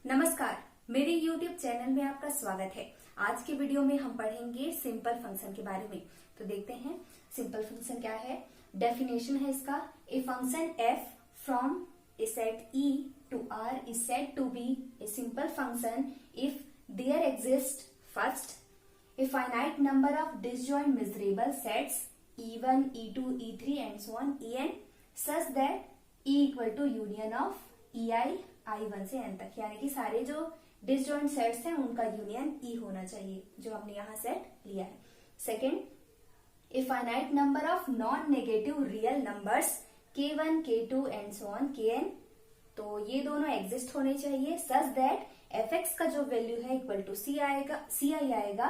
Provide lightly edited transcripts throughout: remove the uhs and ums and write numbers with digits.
नमस्कार, मेरे YouTube channel में आपका स्वागत है। आज के वीडियो में हम पढ़ेंगे सिंपल फंक्शन के बारे में। तो देखते हैं सिंपल फंक्शन क्या है। डेफिनेशन है इसका, a function f from A set E to R is said to be a simple function if there exists first a finite number of disjoint measurable sets E1, E2, E3 and so on En such that E equal to union of EI I1 से n तक, यानी कि सारे जो disjoint sets हैं उनका union E होना चाहिए, जो हमने यहाँ सेट लिया है। Second, A finite number of non negative real numbers K1, K2 and so on Kn, तो ये दोनों एग्जिस्ट होने चाहिए सच दैट fx का जो वैल्यू है इक्वल टू Ci आएगा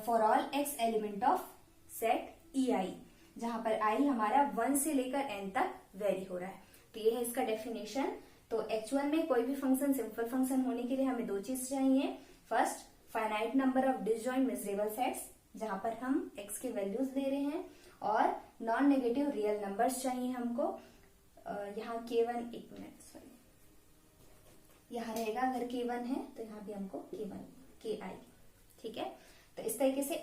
for all x element of set EI, जहां पर I हमारा 1 से लेकर n तक वेरी हो रहा है। तो ये है इसका डेफिनेशन। तो एक्चुअल में कोई भी फंक्शन सिंपल फंक्शन होने के लिए हमें दो चीज चाहिए। First, finite number of disjoint measurable sets, जहां पर हम x के वैल्यूज दे रहे हैं, और नॉन नेगेटिव रियल नंबर्स चाहिए हमको। यहाँ K1, एक मिनट सॉरी, यहाँ रहेगा अगर K1 है तो यहाँ भी हमको K1 KI, ठीक है। तो इस तरीके से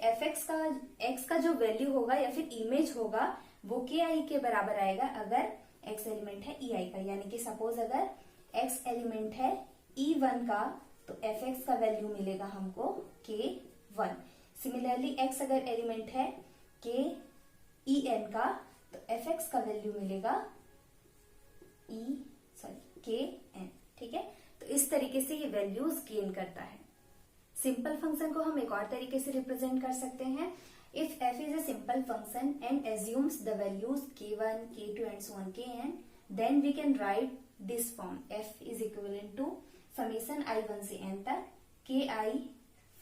x का जो वैल्यू होगा या फिर इमेज होगा वो KI के बराबर आएगा अगर x एलिमेंट है EI का, यानी कि सपोज अगर x एलिमेंट है E1 का तो fx का वैल्यू मिलेगा हमको K1। सिमिलरली x अगर एलिमेंट है KEN का तो fx का वैल्यू मिलेगा KN, ठीक है। तो इस तरीके से ये वैल्यूज गेन करता है। सिंपल फंक्शन को हम एक और तरीके से रिप्रेजेंट कर सकते हैं। If f is a simple function and assumes the values K1, K2 and so on Kn, then we can write this form: f is equivalent to summation I1 से n तक Ki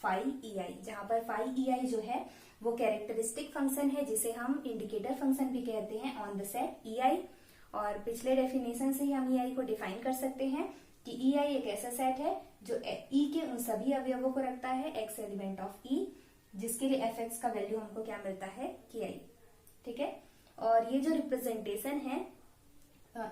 phi EI, जहां पर phi EI जो है वो characteristic function है जिसे हम इंडिकेटर फंक्शन भी कहते हैं ऑन द सेट EI। और पिछले डेफिनेशन से ही हम EI को डिफाइन कर सकते हैं कि EI एक ऐसा सेट है जो E के उन सभी अवयवों को रखता है, x एलिमेंट ऑफ E, जिसके लिए fx का वैल्यू हमको क्या मिलता है Ki, ठीक है। और ये जो रिप्रेजेंटेशन है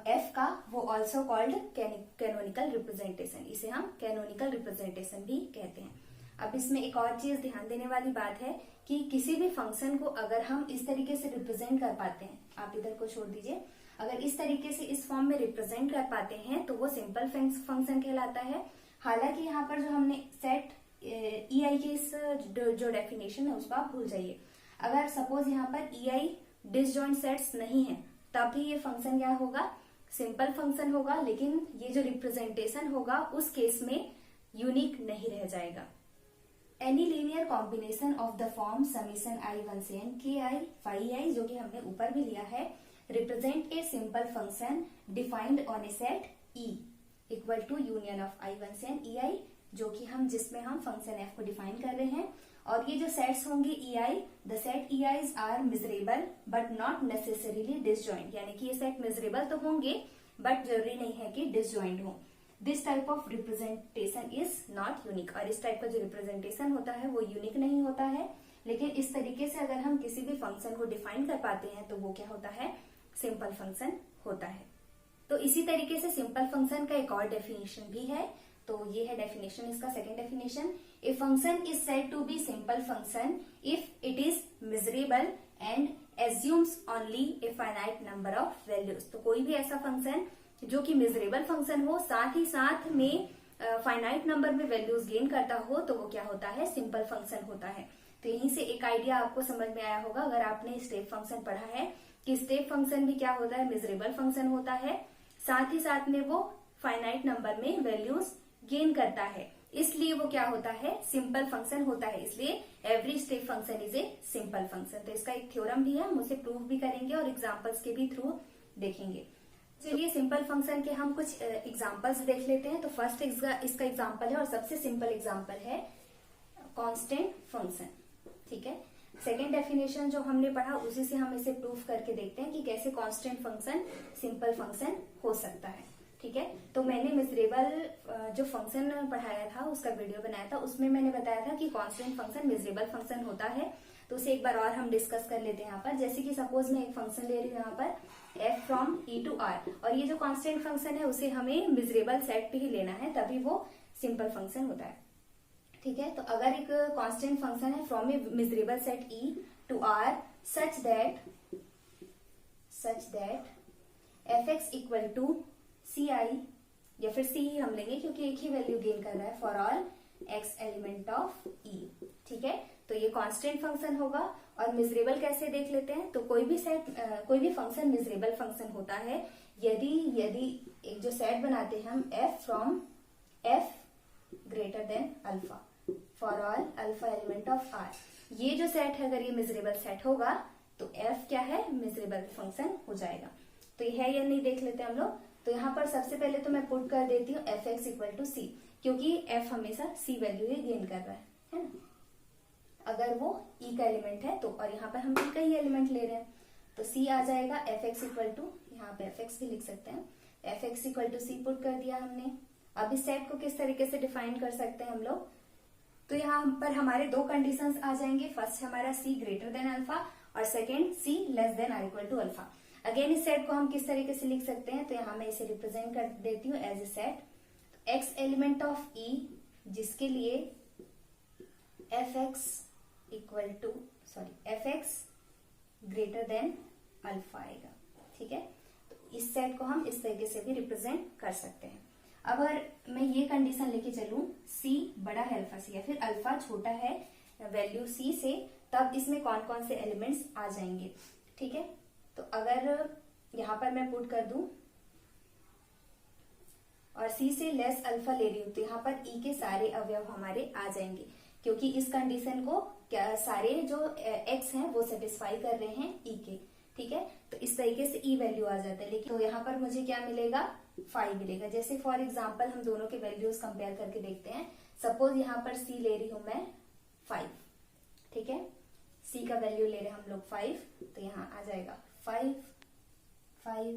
f का वो ऑल्सो कॉल्ड कैनोनिकल रिप्रेजेंटेशन, इसे हम कैनोनिकल रिप्रेजेंटेशन भी कहते हैं। अब इसमें एक और चीज ध्यान देने वाली बात है कि किसी भी फंक्शन को अगर हम इस तरीके से रिप्रेजेंट कर पाते हैं, आप इधर को छोड़ दीजिए, अगर इस तरीके से इस फॉर्म में रिप्रेजेंट कर पाते हैं तो वो सिंपल फंक्शन कहलाता है। हालांकि यहाँ पर जो हमने सेट EI के इस जो डेफिनेशन है उसको आप भूल जाइए। अगर सपोज यहाँ पर EI डिसजॉइंट सेट्स नहीं है तब भी ये फंक्शन क्या होगा, सिंपल फंक्शन होगा, लेकिन ये जो रिप्रेजेंटेशन होगा उस केस में यूनिक नहीं रह जाएगा। Any linear combination of the form summation I1 से n Ki phi EI, जो कि हमने ऊपर भी लिया है, represent a simple function defined on a set E equal to union of I1 से n EI, जो कि जिसमें हम फंक्शन f को डिफाइन कर रहे हैं। और ये जो सेट्स होंगे EI, the set EIs are measurable but not necessarily disjoint, यानी कि ये सेट मेजरेबल तो होंगे बट जरूरी नहीं है कि डिसजॉइंट हो। This type of representation is not unique, और इस टाइप का जो रिप्रेजेंटेशन होता है वो यूनिक नहीं होता है। लेकिन इस तरीके से अगर हम किसी भी फंक्शन को डिफाइन कर पाते हैं तो वो क्या होता है, सिंपल फंक्शन होता है। तो इसी तरीके से सिंपल फंक्शन का एक और डेफिनेशन भी है। तो ये है डेफिनेशन इसका, second definition, a function is said to be simple function if it is measurable and assumes only a finite number of values. तो कोई भी ऐसा फंक्शन जो कि मेजरेबल फंक्शन हो, साथ ही साथ में फाइनाइट नंबर में वैल्यूज गेन करता हो, तो वो क्या होता है, सिंपल फंक्शन होता है। तो यहीं से एक आइडिया आपको समझ में आया होगा अगर आपने स्टेप फंक्शन पढ़ा है कि स्टेप फंक्शन भी क्या होता है, मेजरेबल फंक्शन होता है, साथ ही साथ में वो फाइनाइट नंबर में वैल्यूज गेन करता है, इसलिए वो क्या होता है, सिंपल फंक्शन होता है। इसलिए every step function is a simple function. तो इसका एक थ्योरम भी है, हम उसे प्रूव भी करेंगे और एग्जांपल्स के भी थ्रू देखेंगे। चलिए सिंपल फंक्शन के हम कुछ एग्जांपल्स देख लेते हैं। तो फर्स्ट इसका एग्जांपल है और सबसे सिंपल एग्जांपल है कांस्टेंट फंक्शन, ठीक है। सेकेंड डेफिनेशन जो हमने पढ़ा उसी से हम इसे प्रूव करके देखते हैं कि कैसे कांस्टेंट फंक्शन सिंपल फंक्शन हो सकता है, ठीक है। तो मैंने मेजरेबल जो फंक्शन पढ़ाया था उसका वीडियो बनाया था, उसमें मैंने बताया था कि कांस्टेंट फंक्शन मेजरेबल फंक्शन होता है। तो तो उसे एक बार और हम डिस्कस कर लेते हैं यहाँ पर। जैसे कि सपोज मैं एक फंक्शन ले रही हूँ यहाँ पर f from e to r, और ये जो कांस्टेंट फंक्शन है उसे हमें मिजरेबल सेट पे ही लेना है, तभी वो सिंपल फंक्शन होता है। ठीक है, तो अगर एक कांस्टेंट फंक्शन है from a measurable set e to r such that fx equal to ci, या फिर c ही हम लेंगे क्योंकि एक ही वैल्यू गेन कर रहा है, for all x element of e। ठीक है, तो ये कांस्टेंट फंक्शन होगा। और मिजरेबल कैसे देख लेते हैं, तो कोई भी फंक्शन मिजरेबल फंक्शन होता है यदि एक जो सेट बनाते हैं हम f from f greater than alpha for all alpha element of r, ये जो सेट है अगर ये मिजरेबल सेट होगा तो f क्या है, मिजरेबल फंक्शन हो जाएगा। तो ये है या नहीं देख लेते हैं हम लोग। तो यहाँ पर सबसे पहले तो मैं पुट कर देती हूँ fx इक्वल टू c, क्योंकि f हमेशा c वैल्यू ही गेन कर रहा है ना, अगर वो e का एलिमेंट है तो, और यहाँ पर हम e का ही एलिमेंट ले रहे हैं तो c आ जाएगा fx इक्वल टू, यहाँ पे fx भी लिख सकते हैं, fx equal to c put कर दिया हमने। अब इस सेट को किस तरीके से डिफाइन कर सकते हैं हम लोग, तो यहाँ पर हमारे दो कंडीशंस आ जाएंगे। फर्स्ट हमारा c ग्रेटर देन अल्फा और second c less than or equal to alpha. Again इस सेट को हम किस तरीके से लिख सकते हैं, तो यहाँ मैं इसे रिप्रेजेंट कर देती हूँ as a set x element of e, जिसके लिए fx ग्रेटर देन अल्फा आएगा। ठीक है, तो इस सेट को हम इस तरीके से भी रिप्रेजेंट कर सकते हैं। अगर मैं ये कंडीशन लेके चलूं c बड़ा है अल्फा से, या फिर अल्फा छोटा है वैल्यू c से, तब इसमें कौन कौन से एलिमेंट्स आ जाएंगे। ठीक है, तो अगर यहाँ पर मैं पुट कर दूं और c से लेस अल्फा ले रही हूं, तो यहाँ पर e के सारे अवयव हमारे आ जाएंगे, क्योंकि इस कंडीशन को क्या सारे जो x हैं वो सेटिस्फाई कर रहे हैं e के। ठीक है, तो इस तरीके से e वैल्यू आ जाता है। लेकिन तो यहाँ पर मुझे क्या मिलेगा, 5 मिलेगा। जैसे फॉर एग्जांपल हम दोनों के वैल्यूज कंपेयर करके देखते हैं। सपोज यहाँ पर c ले रही हूं मैं 5, ठीक है, c का वैल्यू ले रहे हैं हम लोग 5, तो यहाँ आ जाएगा 5 5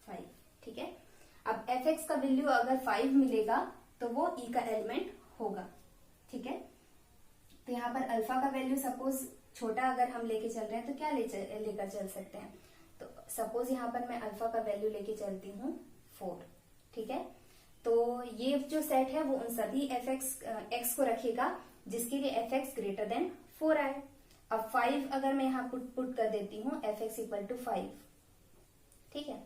5। ठीक है, अब fx का वैल्यू अगर 5 मिलेगा तो वो e का एलिमेंट होगा। ठीक है, तो यहाँ पर अल्फा का वैल्यू सपोज छोटा अगर हम लेके चल रहे हैं तो क्या लेकर चल सकते हैं, तो सपोज यहाँ पर मैं अल्फा का वैल्यू लेके चलती हूँ 4। ठीक है, तो ये जो सेट है वो उन सभी x को रखेगा जिसके लिए fx ग्रेटर देन 4 आए। अब 5 अगर मैं यहाँ पुट कर देती हूँ fx इक्वल टू 5। ठीक है,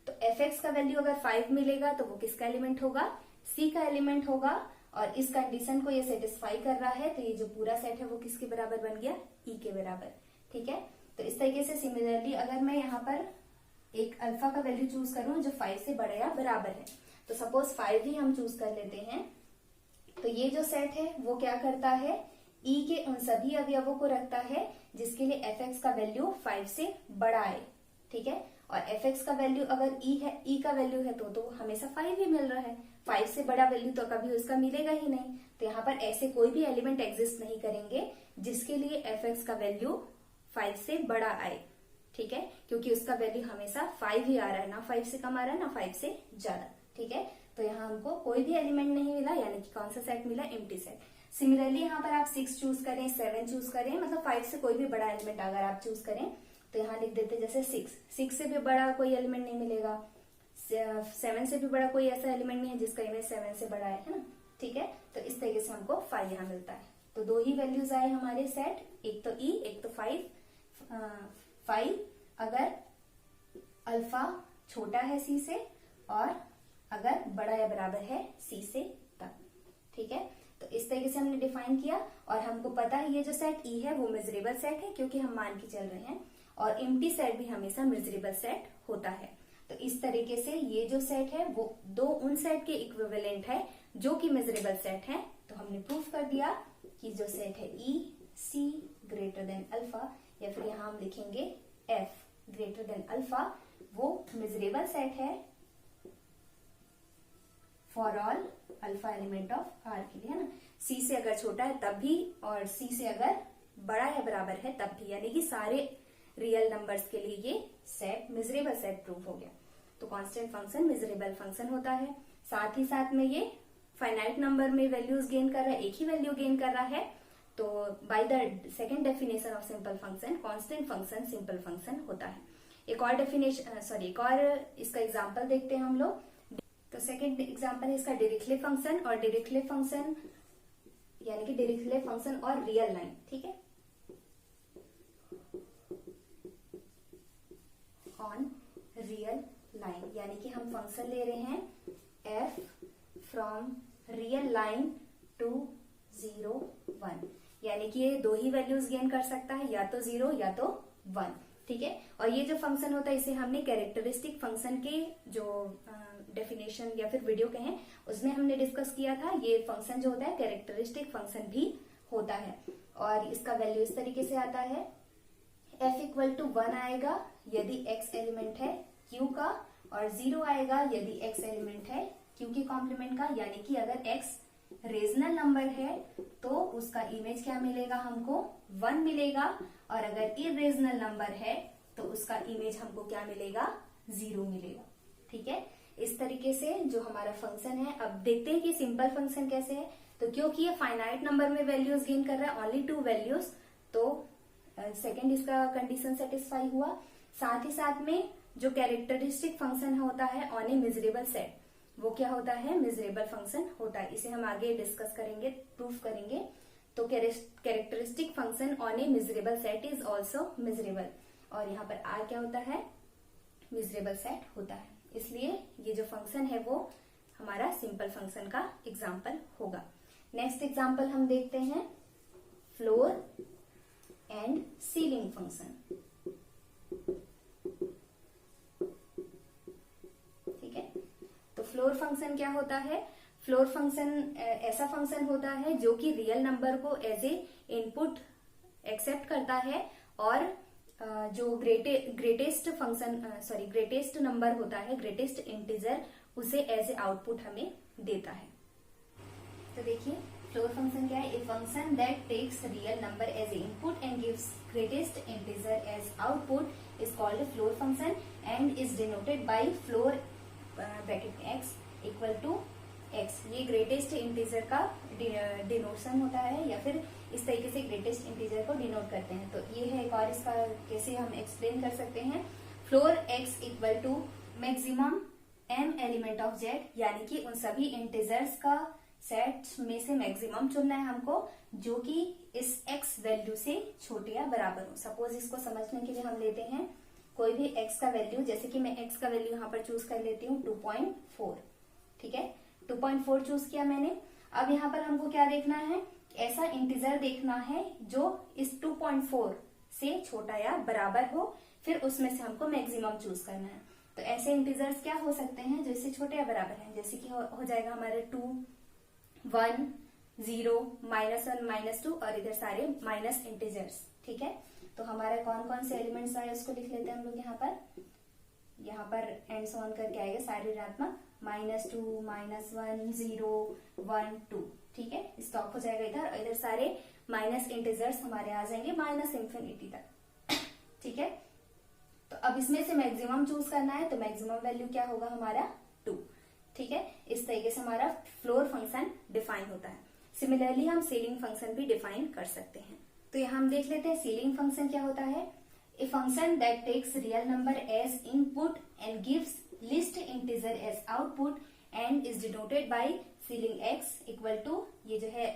तो fx का वैल्यू अगर 5 मिलेगा तो वो किसका एलिमेंट होगा, c का एलिमेंट होगा। और इस कंडीशन को ये सेटिस्फाई कर रहा है, तो ये जो पूरा सेट है वो किसके बराबर बन गया, e के बराबर। ठीक है, तो इस तरीके से सिमिलरली अगर मैं यहाँ पर एक अल्फा का वैल्यू चूज करूं जो 5 से बड़ा या बराबर है, तो सपोज 5 ही हम चूज कर लेते हैं, तो ये जो सेट है वो क्या करता है, e के उन सभी अवयवों को रखता है जिसके लिए fx का वैल्यू 5 से बड़ा है। ठीक है, और fx का वैल्यू अगर e का वैल्यू है तो हमेशा 5 ही मिल रहा है, 5 से बड़ा वैल्यू तो कभी उसका मिलेगा ही नहीं। तो यहाँ पर ऐसे कोई भी एलिमेंट एग्जिस्ट नहीं करेंगे जिसके लिए fx का वैल्यू 5 से बड़ा आए। ठीक है, क्योंकि उसका वैल्यू हमेशा 5 ही आ रहा है, ना 5 से कम आ रहा है ना 5 से ज्यादा। ठीक है, तो यहाँ हमको कोई भी एलिमेंट नहीं मिला, यानी कि कौन सा सेट मिला, एम्प्टी सेट। सिमिलरली यहाँ पर आप 6 चूज करें, 7 चूज करें, मतलब 5 से कोई भी बड़ा एलिमेंट अगर आप चूज करें तो यहाँ लिख देते जैसे 6 से भी बड़ा कोई एलिमेंट नहीं मिलेगा, 7 से भी बड़ा कोई ऐसा एलिमेंट नहीं है जिसका इमेज 7 से बड़ा है ना। ठीक है, तो इस तरीके से हमको 5 यहाँ मिलता है। तो दो ही वैल्यूज आए हमारे सेट, एक तो e एक तो 5 अगर अल्फा छोटा है c से और अगर बड़ा या बराबर है c से तब। ठीक है, तो इस तरीके से हमने डिफाइन किया। और हमको पता है ये जो सेट e है वो मेजरेबल सेट है, क्योंकि हम मान के चल रहे हैं, और एम्प्टी सेट भी हमेशा मेजरेबल सेट होता है। तो इस तरीके से ये जो सेट है वो दो उन सेट के इक्विवेलेंट है जो कि मेजरेबल सेट है। तो हमने प्रूफ कर दिया कि जो सेट है e c greater than alpha, या फिर यहाँ हम लिखेंगे f ग्रेटर देन अल्फा, वो मेजरेबल सेट है for all alpha element of r के लिए, है ना। c से अगर छोटा है तब भी, और c से अगर बड़ा या बराबर है तब भी, यानी कि सारे रियल नंबर्स के लिए ये सेट मेजरेबल सेट प्रूफ हो गया। तो कांस्टेंट फंक्शन मेजरेबल फंक्शन होता है। साथ ही साथ में ये फाइनाइट नंबर में वैल्यूज गेन कर रहा है, एक ही वैल्यू गेन कर रहा है, तो by the second definition of simple function, constant function simple function होता है। एक और इसका एग्जांपल देखते हैं हम लोग। तो सेकेंड एग्जांपल है इसका डिरिचले फंक्शन, और डिरिचले फंक्शन यानी कि डिरिचले फंक्शन और रियल लाइन, ठीक है, ऑन रियल लाइन, यानी कि हम फंक्शन ले रहे हैं f from real line to 0 1, यानी कि ये दो ही वैल्यूज गेन कर सकता है, या तो 0 या तो 1, ठीक है। और ये जो फंक्शन होता है इसे हमने कैरेक्टरिस्टिक फंक्शन के जो डेफिनेशन या फिर वीडियो कहें उसमें हमने डिस्कस किया था। ये फंक्शन जो होता है कैरेक्टरिस्टिक फंक्शन भी होता है, और इसका वैल्यू इस तरीके से आता है f इक्वल टू 1 आएगा यदि x एलिमेंट है q का, और 0 आएगा यदि x एलिमेंट है q की कॉम्प्लीमेंट का, यानी कि अगर x रेजनल नंबर है तो उसका इमेज क्या मिलेगा, हमको 1 मिलेगा, और अगर इरेजनल नंबर है तो उसका इमेज हमको क्या मिलेगा, 0 मिलेगा, ठीक है। इस तरीके से जो हमारा फंक्शन है, अब देखते हैं कि सिंपल फंक्शन कैसे है। तो क्योंकि ये फाइनाइट नंबर में वैल्यूज गेन कर रहा है, ओनली 2 वैल्यूज, तो सेकेंड इसका कंडीशन सेटिस्फाई हुआ। साथ ही साथ में जो कैरेक्टरिस्टिक फंक्शन होता है ऑन ए मिजरेबल सेट, वो क्या होता है, मिजरेबल फंक्शन होता है। इसे हम आगे डिस्कस करेंगे, प्रूफ करेंगे। तो characteristic function on A measurable set is also miserable, और यहाँ पर आर क्या होता है, मिजरेबल सेट होता है, इसलिए ये जो फंक्शन है वो हमारा सिंपल फंक्शन का एग्जाम्पल होगा। नेक्स्ट एग्जाम्पल हम देखते हैं फ्लोर एंड सीलिंग फंक्शन, ठीक है। तो फ्लोर फंक्शन क्या होता है, फ्लोर फंक्शन ऐसा फंक्शन होता है जो कि रियल नंबर को एज ए इनपुट एक्सेप्ट करता है, और जो ग्रेटेस्ट नंबर होता है, ग्रेटेस्ट इंटीजर, उसे एज ए आउटपुट हमें देता है। तो देखिए फ्लोर फंक्शन क्या है, a function that takes real number as a input and gives greatest integer as output is called floor function and is denoted by floor bracket x equal to x। ये greatest integer का denotation होता है, या फिर इस तरीके से greatest integer को डिनोट करते हैं। तो ये है एक और इसका कैसे हम एक्सप्लेन कर सकते हैं। Floor x equal to maximum m element of z, यानी कि उन सभी इंटीजर्स का सेट में से मैक्सिमम चुनना है हमको जो कि इस x वैल्यू से छोटे या बराबर हो। सपोज इसको समझने के लिए हम लेते हैं कोई भी x का वैल्यू, जैसे कि मैं x का वैल्यू यहाँ पर चूज कर लेती हूँ 2.4, ठीक है, 2.4 चूज किया मैंने। अब यहाँ पर हमको क्या देखना है, ऐसा इंटीजर देखना है जो इस 2.4 से छोटा या बराबर हो, फिर उसमें से हमको मैक्सिमम चूज करना है। तो ऐसे इंटीजर्स क्या हो सकते हैं जो इससे छोटे या बराबर हैं, जैसे कि हो जाएगा हमारे 2, 1, 0, -1, -2, और इधर सारे माइनस इंटीजर्स, ठीक है। तो हमारा कौन कौन से एलिमेंट्स आए उसको लिख लेते हैं हम लोग यहाँ पर एंड सो ऑन करके आएगा सारे ऋणात्मक, -2, -1, 0, 1, 2, ठीक है, स्टॉप हो जाएगा इधर, और इधर सारे माइनस इंटीजर्स हमारे आ जाएंगे -∞ तक, ठीक है। तो अब इसमें से मैक्सिमम चूज करना है, तो मैक्सिमम वैल्यू क्या होगा हमारा 2, ठीक है। इस तरीके से हमारा फ्लोर फंक्शन डिफाइन होता है। सिमिलरली हम सीलिंग फंक्शन भी डिफाइन कर सकते हैं। तो यहाँ हम देख लेते हैं सीलिंग फंक्शन क्या होता है। A function that takes real number as input and gives least integer as output and is denoted by ceiling x equal to, ये जो है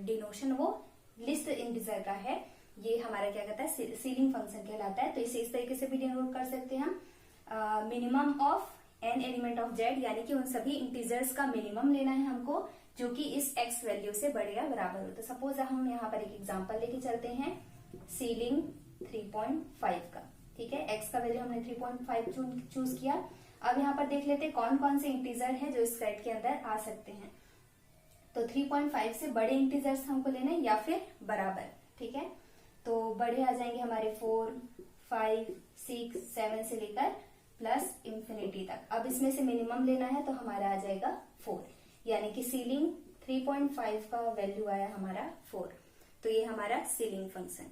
डिनोशन वो लिस्ट इंटीजर का है, ये हमारा क्या कहता है, सीलिंग फंक्शन कहलाता है। तो इसे इस तरीके से भी डिनोट कर सकते हैं हम, minimum of n element of z, यानी कि उन सभी इंटीजर्स का मिनिमम लेना है हमको जो कि इस x वैल्यू से बड़े या बराबर हो। तो सपोज हम यहाँ पर एक एग्जांपल लेके चलते हैं सीलिंग 3.5 का, ठीक है, x का वैल्यू हमने 3.5 चूज किया। अब यहाँ पर देख लेते हैं कौन कौन से इंटीजर है जो इस सेट के अंदर आ सकते हैं। तो 3.5 से बड़े इंटीजर्स हमको लेने या फिर बराबर, ठीक है। तो बड़े आ जाएंगे हमारे 4, 5, 6, 7 से लेकर प्लस इंफिनिटी तक। अब इसमें से मिनिमम लेना है तो हमारा आ जाएगा 4, यानी कि सीलिंग 3.5 का वैल्यू आया हमारा 4। तो ये हमारा सीलिंग फंक्शन।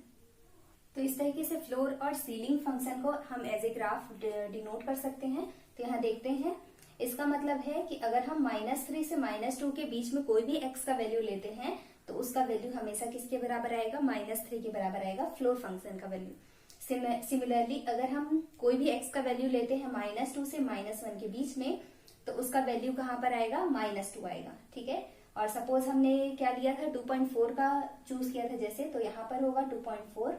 तो इस तरीके से फ्लोर और सीलिंग फंक्शन को हम एज ए ग्राफ डिनोट कर सकते हैं। तो यहाँ देखते हैं, इसका मतलब है कि अगर हम -3 से -2 के बीच में कोई भी x का वैल्यू लेते हैं तो उसका वैल्यू हमेशा किसके बराबर आएगा, -3 के बराबर आएगा फ्लोर फंक्शन का वैल्यू। सिमिलरली अगर हम कोई भी x का वैल्यू लेते हैं -2 से -1 के बीच में, तो उसका वैल्यू कहाँ पर आएगा, -2 आएगा। ठीक है, और सपोज हमने क्या लिया था, 2.4 का चूज किया था जैसे, तो यहाँ पर होगा 2.4,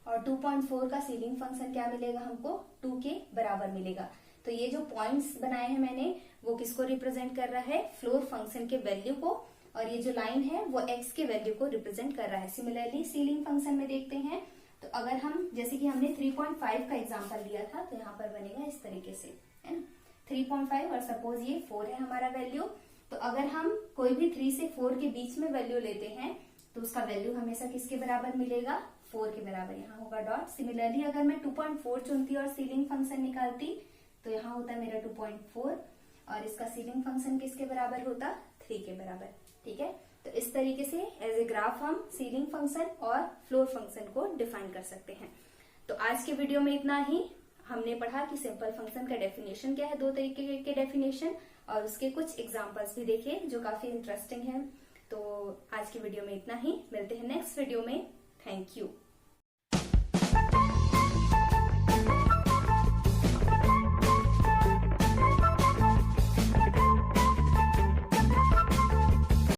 और 2.4 का सीलिंग फंक्शन क्या मिलेगा हमको, 2 के बराबर मिलेगा। तो ये जो पॉइंट्स बनाए हैं मैंने, वो किसको रिप्रेजेंट कर रहा है, फ्लोर फंक्शन के वैल्यू को, और ये जो लाइन है वो x के वैल्यू को रिप्रेजेंट कर रहा है। सिमिलरली सीलिंग फंक्शन में देखते हैं, तो अगर हम जैसे कि हमने 3.5 का एग्जांपल लिया था, तो यहाँ पर बनेगा इस तरीके से, है ना, 3.5, और सपोज ये 4 है हमारा वैल्यू। तो अगर हम कोई भी 3 से 4 के बीच में वैल्यू लेते हैं, तो उसका वैल्यू हमेशा किसके बराबर मिलेगा, 4 के बराबर। यहाँ होगा डॉट। सिमिलरली अगर मैं 2.4 चुनती और सीलिंग फंक्शन निकालती, तो यहाँ होता मेरा 2.4, और इसका सीलिंग फंक्शन किसके बराबर होता, 3 के बराबर। ठीक है, तो इस तरीके से एज ए ग्राफ हम सीलिंग फंक्शन और फ्लोर फंक्शन को डिफाइन कर सकते हैं। तो आज के वीडियो में इतना ही। हमने पढ़ा कि सिंपल फंक्शन का डेफिनेशन क्या है, 2 तरीके के डेफिनेशन, और उसके कुछ एग्जांपल्स भी देखे जो काफी इंटरेस्टिंग है। तो आज की वीडियो में इतना ही, मिलते हैं नेक्स्ट वीडियो में। Thank you.